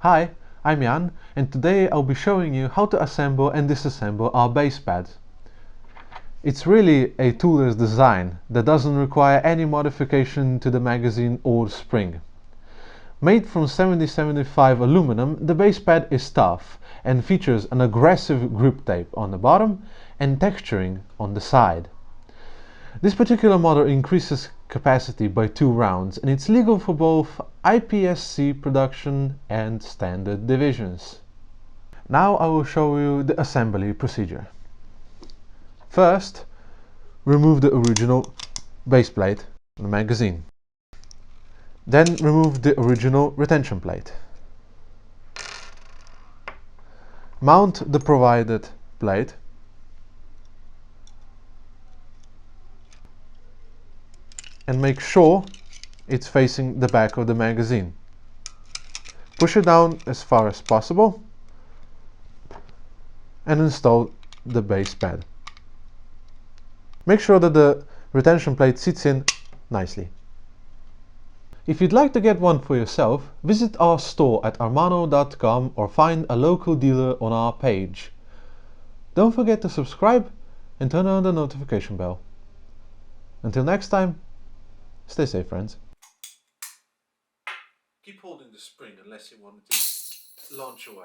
Hi, I'm Jan, and today I'll be showing you how to assemble and disassemble our base pad. It's really a toolless design that doesn't require any modification to the magazine or spring. Made from 7075 aluminum, the base pad is tough and features an aggressive grip tape on the bottom and texturing on the side. This particular model increases capacity by 2 rounds and it's legal for both IPSC production and standard divisions. Now I will show you the assembly procedure. First, remove the original base plate from the magazine. Then remove the original retention plate. Mount the provided plate. And make sure it's facing the back of the magazine. Push it down as far as possible and install the base pad. Make sure that the retention plate sits in nicely. If you'd like to get one for yourself, visit our store at armanov.com or find a local dealer on our page. Don't forget to subscribe and turn on the notification bell. Until next time, stay safe, friends. Keep holding the spring unless you want it to launch away.